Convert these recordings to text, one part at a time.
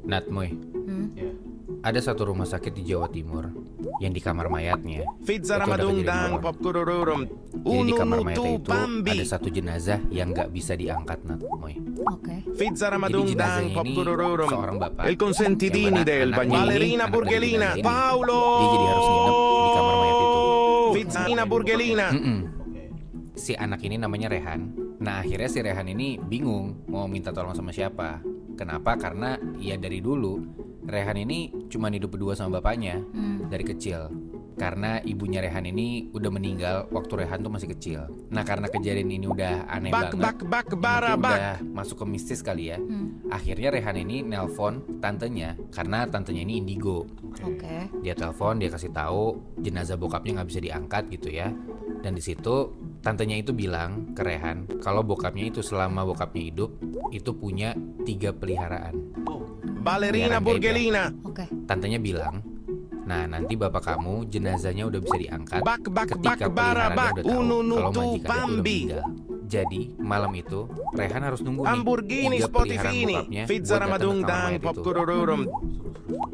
Natmoy, Ya. ada satu rumah sakit di Jawa Timur yang di kamar mayatnya itu ada kejadian horor. Jadi di kamar mayat itu ada satu jenazah yang nggak bisa diangkat, Natmoy. Oke. Jadi jenazahnya ini seorang bapak Il consentidini yang mana del anaknya bagnini. ini, Ballerina anak dari Burgelina. jenazah ini, Paolo. dia jadi harus nginep di kamar mayat itu. Fizzina Burgelina. Mm-mm. Si anak ini namanya Rehan. Nah akhirnya si Rehan ini bingung mau minta tolong sama siapa. Kenapa? Karena ya dari dulu Rehan ini cuma hidup berdua sama bapaknya dari kecil. Karena ibunya Rehan ini udah meninggal waktu Rehan tuh masih kecil. Nah karena kejadian ini udah aneh banget, mungkin udah masuk ke mistis kali ya. Akhirnya Rehan ini nelpon tantenya karena tantenya ini indigo. Oke. Dia telepon, dia kasih tahu jenazah bokapnya nggak bisa diangkat gitu ya. Dan di situ tantenya itu bilang ke Rehan kalau bokapnya itu selama bokapnya hidup itu punya 3 peliharaan. Ballerina Peliharaan gaib ya. Burgelina. Oke. Tantenya bilang, nah nanti bapak kamu jenazahnya udah bisa diangkat Bak, bak, ketika bak, bara, peliharaannya bak, udah tahu ununu, kalau tu, majikannya itu udah pambi. meninggal. Jadi malam itu Rehan harus nunggu nih Hamburgini 3 peliharaan Spotifini. bokapnya buat Fizzara datang ke kamar Madungdang mayat itu. Popcorororum.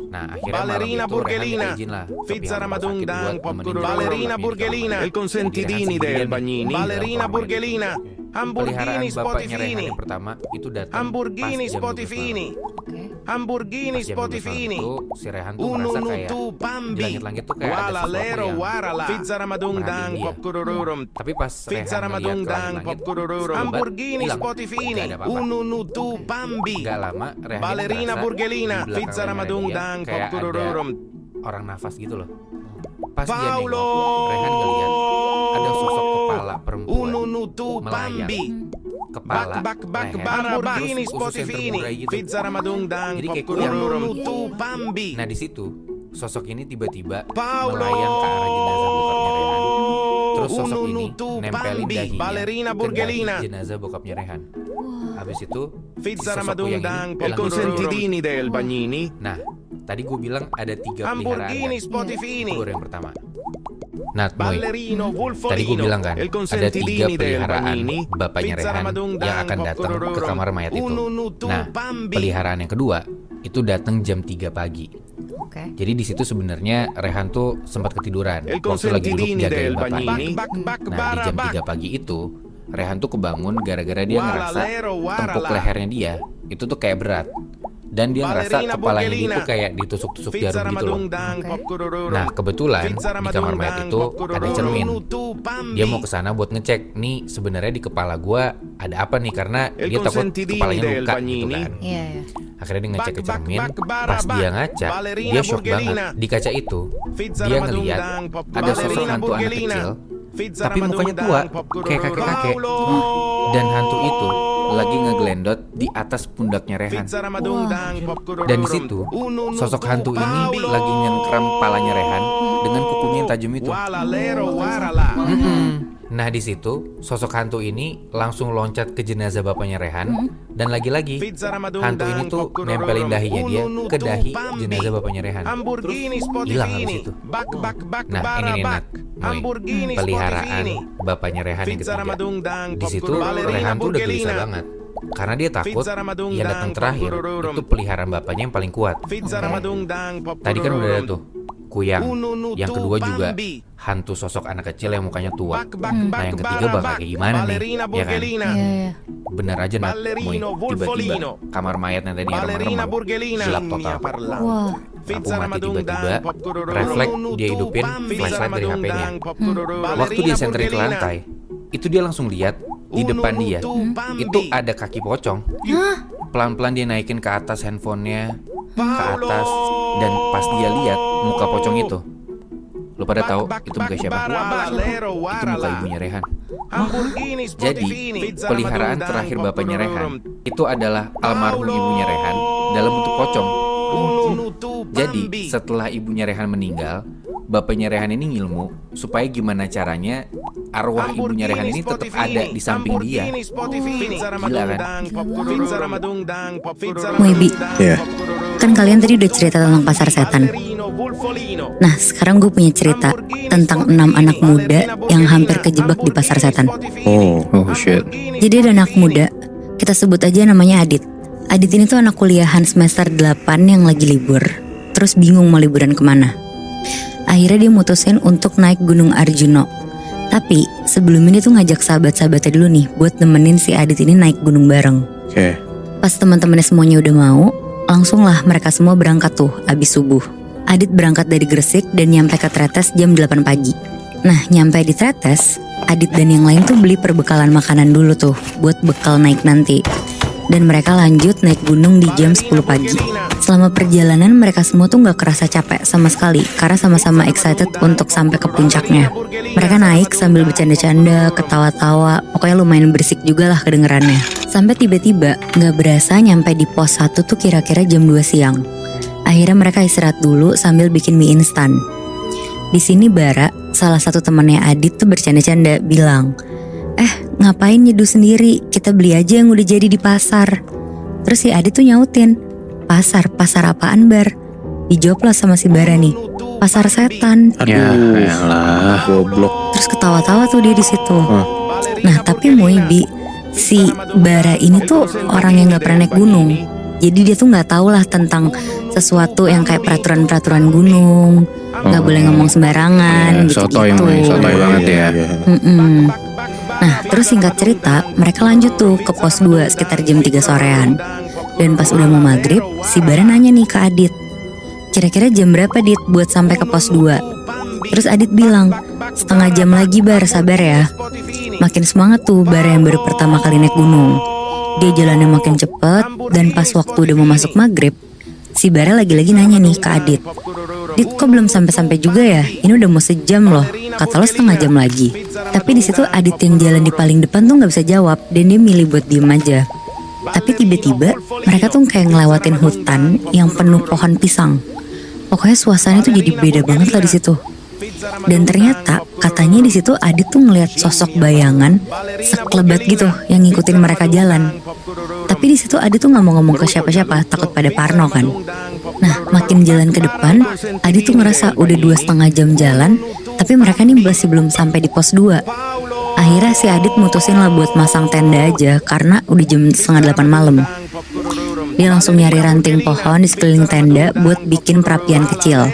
Nah akhirnya malam Ballerina itu Rehan Burgelina. minta izin lah ke pihak Fizzara rumah sakit Madungdang buat nemenin Popcorororum. bokapnya Ballerina di kamar Burgelina. mayat. Il consentidini Jadi Rehan del sendirian bagnini. di Ballerina dalam kamar mayat Burgelina. itu. Peliharaan Hamburgini bapaknya Rehan Spotifini. yang pertama itu datang Hamburgini pas jam 12 malam. Spotifini. Oke. Hamburgini Pas jam 12 malam Spotifini. itu si Rehan tuh merasa kayak Ununu di pambi. langit-langit tuh kayak ada Wala sesuatu lero yang warala. Fizzara Madungdang merhatiin dia. Popcorororum. Tapi pas Rehan Fizzara ngeliat ke Madungdang langit-langit Popcorororum. seobat Hamburgini hilang. Spotifini. Nggak ada apa-apa. Ununu tu pambi. Gak lama Rehan ini Ballerina merasa Burgelina. di belakang Fizzara lehernya Madungdang dia kayak ada Popcorororum. orang nafas gitu loh. Pas dia Paolo. nengok, Rehan ngeliat ada sosok kepala perempuan Ununu tu melayang. pambi. Kepala, Bak bak leher, bara terus bagini ususnya Spotifini. terburai gitu. Fizzara Madungdang Jadi kayak Popcorororum kuyang. tu pambi. Nah di situ sosok ini tiba-tiba Paolo. melayang ke arah jenazah bokapnya Rehan. Terus sosok ini Ununu tu nempelin pambi. dahinya Ballerina ke Burgelina. dahi jenazah bokapnya Rehan. Habis itu si Fizzara sosok kuyang ini Madungdang bilang Il gitu. consentidini del bagnini. Nah tadi gue bilang ada 3 peliharaan Hamburgini kan? Spotifini. Itu baru yang pertama. Nah Boy, Ballerino Wolfolino. tadi gue bilang kan Il ada 3 consentidini del peliharaan bagnini. bapaknya Fizzara Rehan Madungdang yang akan datang ke Popcorororum. kamar mayat itu. Ununu tu Nah pambi. peliharaan yang kedua itu datang jam 3 pagi. Oke. Jadi di situ sebenarnya Rehan tuh sempat ketiduran Il waktu lagi duduk consentidini jagain del bapaknya. bagnini. Bak bak Nah di bara jam bak. 3 pagi itu Rehan tuh kebangun gara-gara dia Wala ngerasa lero warala. tempuk lehernya dia itu tuh kayak berat. Dan dia ngerasa Ballerina kepalanya dia Burgelina. tuh kayak ditusuk-tusuk jarum Fizzara gitu loh. Madungdang Oke. Popcorororum. Nah kebetulan Fizzara di kamar mayat Madungdang itu ada Popcorororum. cermin. Ununu tu pambi. Dia mau ke sana buat ngecek nih sebenarnya di kepala gua ada apa nih karena Il dia takut consentidini kepalanya del luka gitu bagnini. kan. Iya, iya. Akhirnya dia ngecek ke Bak, bak, cermin. bak, bara, Pas dia bak. ngaca, Ballerina dia shock Burgelina. banget. Di kaca itu Fizzara dia ngeliat Madungdang ada sosok Ballerina hantu anak Burgelina. kecil, Fizzara tapi mukanya tua, Madungdang Popcorororum. kayak kakek-kakek. Paolo. Dan hantu itu lagi ngeglendot di atas pundaknya Rehan. Fizzara Madungdang Popcorororum. Dan di situ Ununu sosok tu hantu ini Paolo. lagi nyengkram palanya Rehan dengan kukunya yang tajam itu. Wala lero warala. Nah di situ sosok hantu ini langsung loncat ke jenazah bapaknya Rehan dan lagi-lagi Fizzara Madungdang hantu ini tuh Popcorororum. nempelin dahinya dia Ununu ke tu dahi pambi. jenazah bapaknya Rehan. Hamburgini hilang habis Spotifini. itu. Bak bak bak Nah bara ini nih bak. Nat, Moy, Hamburgini peliharaan Spotifini. bapaknya Rehan yang Fizzara ketiga. Madungdang Di situ Popcorororum. Rehan tuh udah gelisah Burgelina. banget karena dia takut Fizzara Madungdang yang datang terakhir Popcorororum. itu peliharaan bapaknya yang paling kuat. Fizzara Oke. Madungdang Tadi kan udah ada Popcorororum. tuh kuyang. Ununu Yang tu kedua juga pambi. hantu sosok anak kecil yang mukanya tua. Bak bak Nah bak yang ketiga bara bakal bak. kayak gimana nih? Ballerina Ya kan? Burgelina. Iya, iya. Bener aja Nat, Moy. Ballerino Tiba-tiba Wolfolino. kamar mayat yang tadi Ballerina remang-remang Burgelina. gelap total. Wah. Lampu mati tiba-tiba, refleks dia hidupin flashlight dari HP-nya. Waktu dia sentrin ke lantai, itu dia langsung lihat di depan dia itu ada kaki pocong. Pelan-pelan dia naikin ke atas handphonenya, ke atas, dan pas dia lihat muka pocong itu, lu pada tahu itu muka siapa? Itu muka ibunya Rehan. Jadi peliharaan terakhir bapaknya Rehan itu adalah almarhum ibunya Rehan dalam bentuk pocong. Jadi setelah ibunya Rehan meninggal, bapaknya Rehan ini ngilmu supaya gimana caranya arwah ibunya Rehan ini tetap ada di samping dia. Gila kan? Moebi, Iya. kan kalian tadi udah cerita tentang pasar setan. Nah, sekarang gue punya cerita tentang 6 anak muda yang hampir kejebak di pasar setan. Oh shit. Jadi ada anak muda, kita sebut aja namanya Adit. Adit ini tuh anak kuliahan semester 8 yang lagi libur. Terus bingung mau liburan kemana. Akhirnya dia mutusin untuk naik Gunung Arjuno. Tapi sebelum ini tuh ngajak sahabat-sahabatnya dulu nih buat nemenin si Adit ini naik gunung bareng. Oke. Pas teman-temannya semuanya udah mau, langsung lah mereka semua berangkat tuh abis subuh. Adit berangkat dari Gresik dan nyampe ke Tretes jam 8 pagi. Nah nyampe di Tretes, Adit dan yang lain tuh beli perbekalan makanan dulu tuh buat bekal naik nanti. Dan mereka lanjut naik gunung di jam 10 pagi. Selama perjalanan mereka semua tuh gak kerasa capek sama sekali karena sama-sama excited untuk sampai ke puncaknya. Mereka naik sambil bercanda-canda, ketawa-tawa, pokoknya lumayan berisik juga lah kedengerannya. Sampai tiba-tiba gak berasa nyampe di pos 1 tuh kira-kira jam 2 siang. Akhirnya mereka istirahat dulu sambil bikin mie instan. Di sini Bara, salah satu temannya Adit tuh bercanda-canda bilang, ngapain nyeduh sendiri, kita beli aja yang udah jadi di pasar. Terus si Adit tuh nyautin, pasar apaan Bar? Dijawab lah sama si Bara nih, pasar setan. Aduh, elah, goblok. Terus ketawa-tawa tuh dia di situ. Nah tapi Moibi, si Bara ini tuh orang yang gak pernah naik gunung. Jadi dia tuh gak tahu lah tentang sesuatu yang kayak peraturan-peraturan gunung, gak boleh ngomong sembarangan Sotoy gitu-gitu. banget ya. Nah terus singkat cerita, mereka lanjut tuh ke pos 2 sekitar jam 3 sorean. Dan pas udah mau maghrib, si Bara nanya nih ke Adit, kira-kira jam berapa Dit buat sampai ke pos 2? Terus Adit bilang, setengah jam lagi Bar, sabar ya. Makin semangat tuh Bara yang baru pertama kali naik gunung. Dia jalannya makin cepet, dan pas waktu udah mau masuk maghrib, si Bara lagi-lagi nanya nih ke Adit, Dit kok belum sampai-sampai juga ya? Ini udah mau sejam loh. Kata lo setengah jam lagi. Tapi di situ Adit yang jalan di paling depan tuh nggak bisa jawab dan dia milih buat diem aja. Tapi tiba-tiba mereka tuh kayak ngelewatin hutan yang penuh pohon pisang. Pokoknya suasananya tuh jadi beda banget lah di situ. Dan ternyata katanya di situ Adit tuh ngelihat sosok bayangan sekelebat gitu yang ngikutin mereka jalan. Tapi di situ Adit tuh nggak mau ngomong ke siapa-siapa, takut pada parno kan. Nah makin jalan ke depan, Adit tuh ngerasa udah 2,5 jam jalan, tapi mereka nih masih belum sampai di pos 2. Akhirnya si Adit mutusin lah buat masang tenda aja karena udah jam 7:30 malam. Dia langsung nyari ranting pohon di sekeliling tenda buat bikin perapian kecil.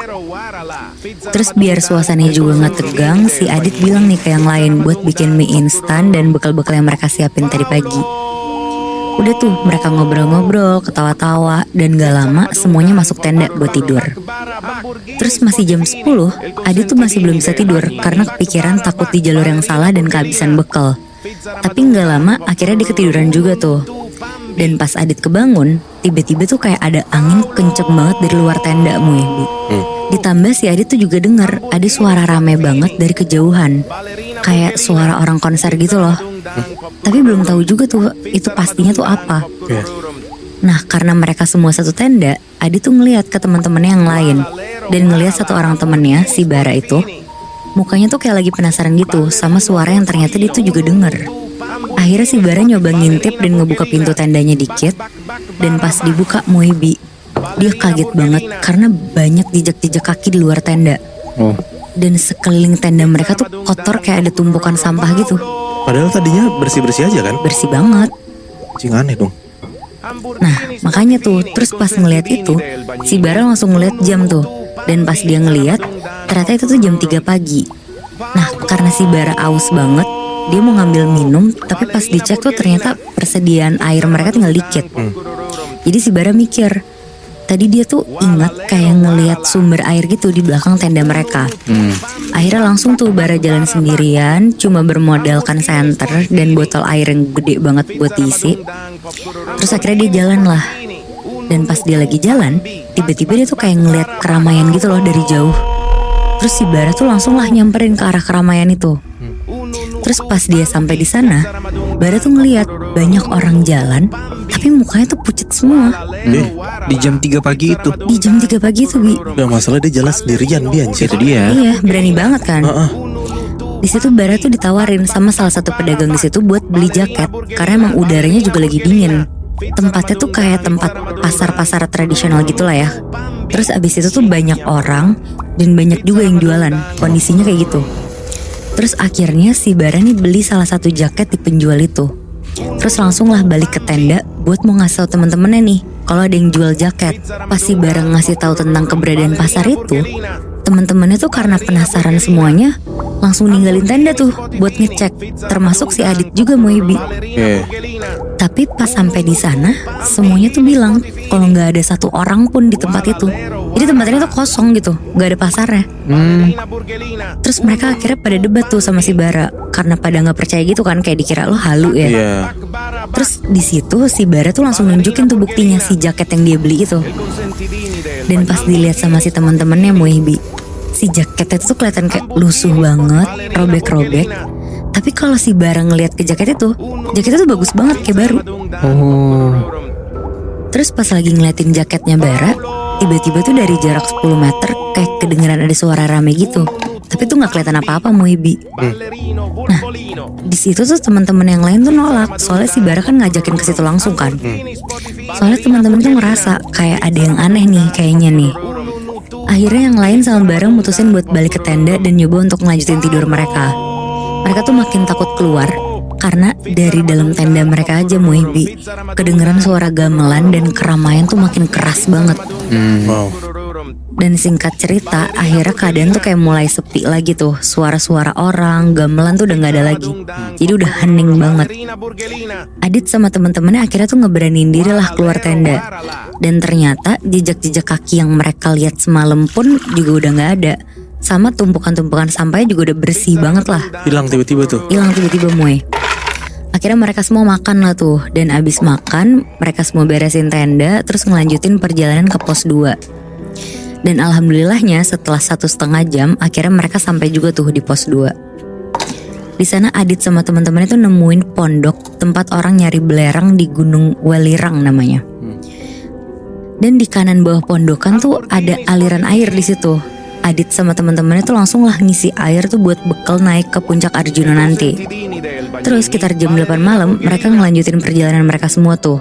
Terus biar suasananya juga gak tegang, si Adit bilang nih ke yang lain buat bikin mie instan dan bekal-bekal yang mereka siapin tadi pagi. Udah tuh mereka ngobrol-ngobrol, ketawa-tawa, dan gak lama semuanya masuk tenda buat tidur. Terus masih jam 10, Adit tuh masih belum bisa tidur karena kepikiran takut di jalur yang salah dan kehabisan bekal. Tapi gak lama akhirnya dia ketiduran juga tuh. Dan pas Adit kebangun, tiba-tiba tuh kayak ada angin kenceng banget dari luar tenda Muibi. Ditambah si Adit tuh juga denger ada suara rame banget dari kejauhan, kayak suara orang konser gitu loh. Tapi belum tahu juga tuh itu pastinya tuh apa. Nah karena mereka semua satu tenda, Adit tuh ngeliat ke teman-temannya yang lain dan ngeliat satu orang temennya, si Bara itu, mukanya tuh kayak lagi penasaran gitu sama suara yang ternyata dia tuh juga denger. Akhirnya si Bara nyoba ngintip dan ngebuka pintu tendanya dikit. Dan pas dibuka Moibi, dia kaget banget karena banyak jejak-jejak kaki di luar tenda. Dan sekeliling tenda mereka tuh kotor kayak ada tumpukan sampah gitu. Padahal tadinya bersih-bersih aja kan? Bersih banget. Cing aneh dong. Nah makanya tuh, terus pas ngeliat itu, si Bara langsung ngeliat jam tuh. Dan pas dia ngeliat, ternyata itu tuh jam 3 pagi. Nah karena si Bara aus banget, dia mau ngambil minum, tapi pas dicek tuh ternyata persediaan air mereka tinggal dikit. Jadi si Bara mikir, tadi dia tuh ingat kayak ngelihat sumber air gitu di belakang tenda mereka. Akhirnya langsung tuh Bara jalan sendirian, cuma bermodalkan senter dan botol air yang gede banget buat diisi. Terus akhirnya dia jalan lah. Dan pas dia lagi jalan, tiba-tiba dia tuh kayak ngelihat keramaian gitu loh dari jauh. Terus si Bara tuh langsung lah nyamperin ke arah keramaian itu. Terus pas dia sampai di sana, Bara tuh ngelihat banyak orang jalan, tapi mukanya tuh pucet semua. Di jam 3 pagi itu. Di jam 3 pagi itu, Bi. Gak masalah dia jalan sendirian dia anjir. Itu dia. Iya, berani banget kan. Di situ Bara tuh ditawarin sama salah satu pedagang di situ buat beli jaket karena emang udaranya juga lagi dingin. Tempatnya tuh kayak tempat pasar-pasar tradisional gitulah ya. Terus abis itu tuh banyak orang dan banyak juga yang jualan. Kondisinya kayak gitu. Terus akhirnya si Bara nih beli salah satu jaket di penjual itu. Terus langsung lah balik ke tenda buat mau ngasih tau temen-temennya nih kalau ada yang jual jaket. Pas si Bara ngasih tahu tentang keberadaan pasar itu, temen-temennya tuh karena penasaran semuanya langsung ninggalin tenda tuh buat ngecek, termasuk si Adit juga Moebi. Tapi pas sampai di sana, semuanya tuh bilang kalau nggak ada satu orang pun di tempat itu. Jadi tempatnya tuh kosong gitu, nggak ada pasarnya. Terus mereka akhirnya pada debat tuh sama si Bara karena pada nggak percaya gitu kan, kayak dikira lo halu ya. Iya. Terus di situ si Bara tuh langsung nunjukin tuh buktinya si jaket yang dia beli itu. Dan pas dilihat sama si teman-temannya Moebi, si jaketnya tuh kelihatan kayak lusuh banget, robek-robek. Tapi kalau si Bara ngelihat ke jaketnya tuh bagus banget kayak baru. Terus pas lagi ngeliatin jaketnya Bara, tiba-tiba tuh dari jarak 10 meter kayak kedengeran ada suara rame gitu. Tapi tuh nggak kelihatan apa-apa Moebi. Nah, di situ tuh teman-teman yang lain tuh nolak, soalnya si Bara kan ngajakin ke situ langsung kan. Soalnya teman-teman tuh ngerasa kayak ada yang aneh nih kayaknya nih. Akhirnya yang lain sama Bara mutusin buat balik ke tenda dan nyoba untuk ngelanjutin tidur mereka. Mereka tuh makin takut keluar karena dari dalam tenda mereka aja Moebi kedengeran suara gamelan dan keramaian tuh makin keras banget. Dan singkat cerita, akhirnya keadaan tuh kayak mulai sepi lagi tuh. Suara-suara orang, gamelan tuh udah gak ada lagi. Jadi udah hening banget. Adit sama teman-temannya akhirnya tuh ngeberaniin diri lah keluar tenda. Dan ternyata jejak-jejak kaki yang mereka lihat semalam pun juga udah gak ada. Sama tumpukan-tumpukan sampahnya juga udah bersih banget lah. Hilang tiba-tiba tuh. Hilang tiba-tiba Moe. Akhirnya mereka semua makan lah tuh. Dan abis makan, mereka semua beresin tenda, terus ngelanjutin perjalanan ke pos 2. Dan alhamdulillahnya setelah 1,5 jam akhirnya mereka sampai juga tuh di pos 2. Di sana Adit sama teman-temannya tuh nemuin pondok tempat orang nyari belerang di Gunung Welirang namanya. Dan di kanan bawah pondokan tuh ada aliran air di situ. Adit sama teman-temannya tuh langsung lah ngisi air tuh buat bekal naik ke puncak Arjuna nanti. Terus sekitar jam 8 malam mereka ngelanjutin perjalanan mereka semua tuh.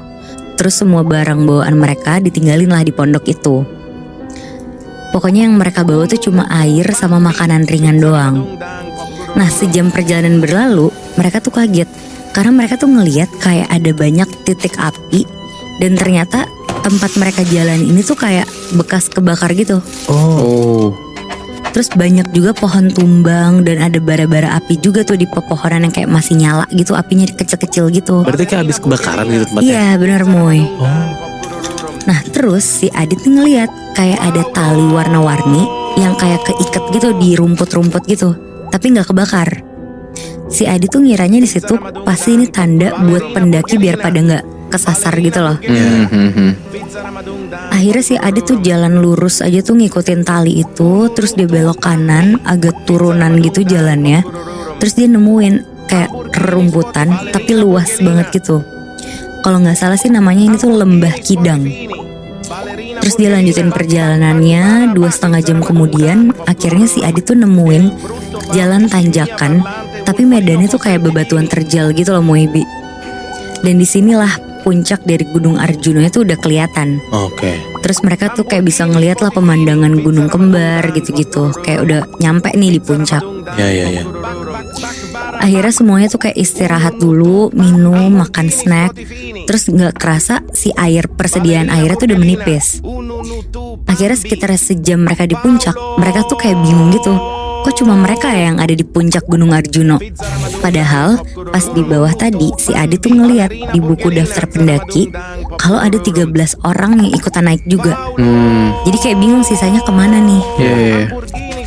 Terus semua barang bawaan mereka ditinggalin lah di pondok itu. Pokoknya yang mereka bawa tuh cuma air sama makanan ringan doang. Nah, sejam perjalanan berlalu, mereka tuh kaget karena mereka tuh ngeliat kayak ada banyak titik api. Dan ternyata tempat mereka jalan ini tuh kayak bekas kebakar gitu. Terus banyak juga pohon tumbang dan ada bara-bara api juga tuh di pepohonan yang kayak masih nyala gitu, apinya kecil-kecil gitu. Berarti kayak habis kebakaran gitu tempatnya. Iya bener Moy. Nah terus si Adit ngeliat kayak ada tali warna-warni yang kayak keikat gitu di rumput-rumput gitu, tapi nggak kebakar. Si Adit tuh ngiranya di situ pasti ini tanda buat pendaki biar pada nggak kesasar gitu loh. Akhirnya si Adit tuh jalan lurus aja tuh ngikutin tali itu. Terus dia belok kanan agak turunan gitu jalannya. Terus dia nemuin kayak rumputan tapi luas banget gitu. Kalau nggak salah sih namanya ini tuh Lembah Kidang. Terus dia lanjutin perjalanannya. 2,5 jam kemudian akhirnya si Adit tuh nemuin jalan tanjakan, tapi medannya tuh kayak bebatuan terjal gitu loh Moebi. Dan disinilah puncak dari Gunung Arjuna itu udah kelihatan. Terus mereka tuh kayak bisa ngeliat lah pemandangan gunung kembar gitu-gitu. Kayak udah nyampe nih di puncak. Ya. Akhirnya semuanya tuh kayak istirahat dulu, minum, makan snack. Terus gak kerasa si persediaan airnya tuh udah menipis. Akhirnya sekitar sejam mereka di puncak, mereka tuh kayak bingung gitu. Kok cuma mereka yang ada di puncak Gunung Arjuna? Padahal pas di bawah tadi si Adit tuh ngeliat di buku daftar pendaki kalau ada 13 orang yang ikutan naik juga. Jadi kayak bingung sisanya kemana nih.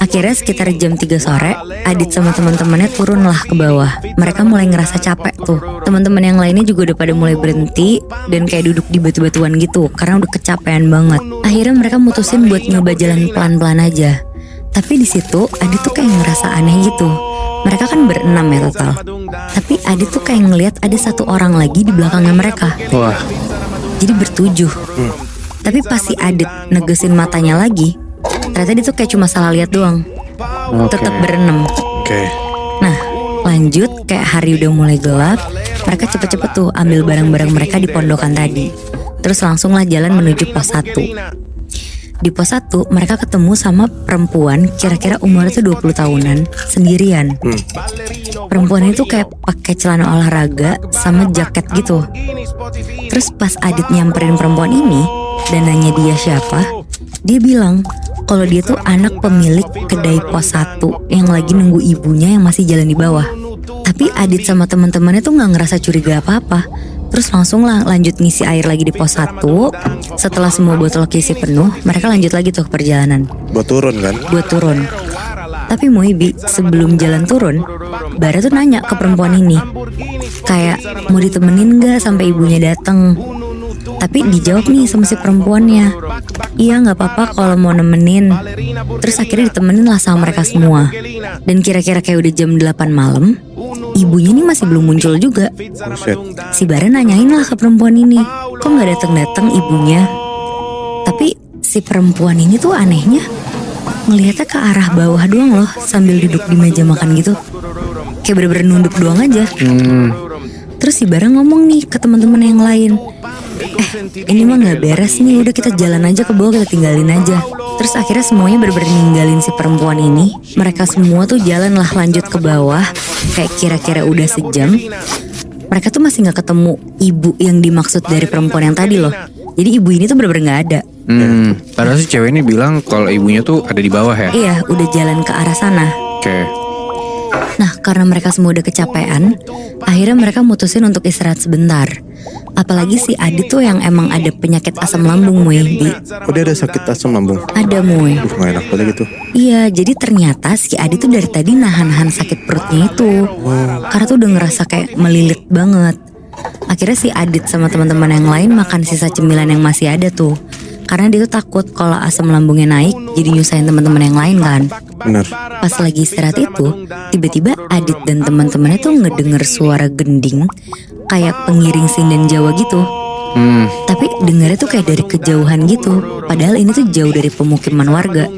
Akhirnya sekitar jam 3 sore Adit sama teman-temannya turun lah ke bawah. Mereka mulai ngerasa capek tuh. Teman-teman yang lainnya juga udah pada mulai berhenti dan kayak duduk di batu-batuan gitu karena udah kecapean banget. Akhirnya mereka mutusin buat nyoba jalan pelan-pelan aja. Tapi di situ Adit tuh kayak ngerasa aneh gitu. Mereka kan berenam ya total. Tapi Adit tuh kayak ngelihat ada satu orang lagi di belakangnya mereka. Wah. Jadi bertujuh. Tapi pas si Adit negesin matanya lagi, ternyata dia tuh kayak cuma salah lihat doang. Tetap berenam. Nah lanjut kayak hari udah mulai gelap. Mereka cepet-cepet tuh ambil barang-barang mereka di pondokan tadi. Terus langsung lah jalan menuju pos 1. Di pos 1 mereka ketemu sama perempuan kira-kira umurnya tuh 20 tahunan sendirian. Perempuan itu kayak pakai celana olahraga sama jaket gitu. Terus pas Adit nyamperin perempuan ini dan nanya dia siapa, dia bilang kalau dia tuh anak pemilik kedai pos 1 yang lagi nunggu ibunya yang masih jalan di bawah. Tapi Adit sama teman-temannya tuh nggak ngerasa curiga apa-apa. Terus langsung lah lanjut ngisi air lagi di pos 1. Setelah semua botol keisi penuh, mereka lanjut lagi tuh ke perjalanan. Buat turun kan? Buat turun. Tapi Moibi, sebelum jalan turun, Bara tuh nanya ke perempuan ini, kayak mau ditemenin gak sampai ibunya datang. Tapi dijawab nih sama si perempuannya, iya gak apa-apa kalau mau nemenin. Terus akhirnya ditemenin lah sama mereka semua. Dan kira-kira kayak udah jam 8 malam, ibunya nih masih belum muncul juga. Buset. Si Bara nanyain lah ke perempuan ini, kok gak datang-datang ibunya. Tapi si perempuan ini tuh anehnya ngelihatnya ke arah bawah doang loh, sambil duduk di meja makan gitu. Kayak bener-bener nunduk doang aja. Terus si Bara ngomong nih ke teman-teman yang lain, ini mah nggak beres nih, udah kita jalan aja ke bawah, kita tinggalin aja. Terus akhirnya semuanya bener-bener ninggalin si perempuan ini. Mereka semua tuh jalan lah lanjut ke bawah, kayak kira-kira udah sejam. Mereka tuh masih nggak ketemu ibu yang dimaksud dari perempuan yang tadi loh. Jadi ibu ini tuh bener-bener nggak ada. Padahal si cewek ini bilang kalau ibunya tuh ada di bawah ya. Iya, udah jalan ke arah sana. Oke. Nah, karena mereka semua udah kecapean, akhirnya mereka mutusin untuk istirahat sebentar. Apalagi si Adit tuh yang emang ada penyakit asam lambung, Moy. Oh dia ada sakit asam lambung? Ada, Moy. Gak enak banget gitu. Iya, jadi ternyata si Adit tuh dari tadi nahan-nahan sakit perutnya itu. Karena tuh udah ngerasa kayak melilit banget. Akhirnya si Adit sama teman-teman yang lain makan sisa cemilan yang masih ada tuh. Karena dia tuh takut kalau asam lambungnya naik jadi nyusahin teman-teman yang lain kan. Bener. Pas lagi istirahat itu, tiba-tiba Adit dan teman-temannya tuh ngedenger suara gending kayak pengiring sinden Jawa gitu. Tapi dengarnya tuh kayak dari kejauhan gitu. Padahal ini tuh jauh dari pemukiman warga.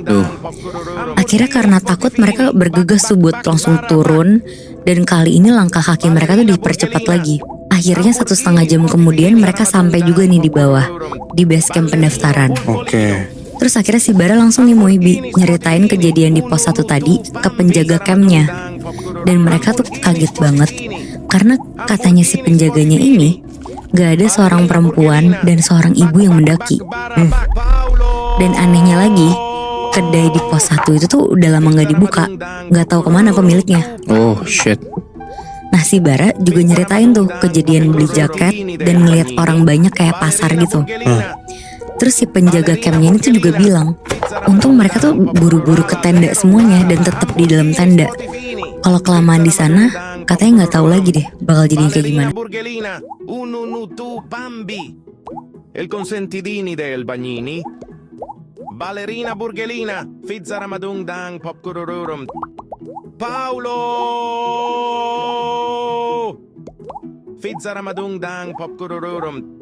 Akhirnya karena takut mereka bergegas tuh buat langsung turun. Dan kali ini langkah kaki mereka tuh dipercepat lagi. Akhirnya 1,5 jam kemudian mereka sampai juga nih di bawah, di base camp pendaftaran. Oke. Terus akhirnya si Bara langsung nih Moibi nyeritain kejadian di pos 1 tadi ke penjaga campnya. Dan mereka tuh kaget banget karena katanya si penjaganya ini gak ada seorang perempuan dan seorang ibu yang mendaki. Dan anehnya lagi, kedai di pos 1 itu tuh udah lama gak dibuka, gak tahu kemana pemiliknya. Oh shit. Nah si Bara juga nyeritain tuh kejadian beli jaket dan ngeliat orang banyak kayak pasar gitu. Terus si penjaga campnya ini tuh juga bilang, untung mereka tuh buru-buru ke tenda semuanya dan tetap di dalam tenda. Kalau kelamaan di sana, katanya nggak tahu lagi deh bakal jadi kayak gimana. Il consentidini del Bagnini. Ballerina Burghelina, Fizzaramadung Dang Popkururum. Paolo! Fizzaramadung Dang Popkururum.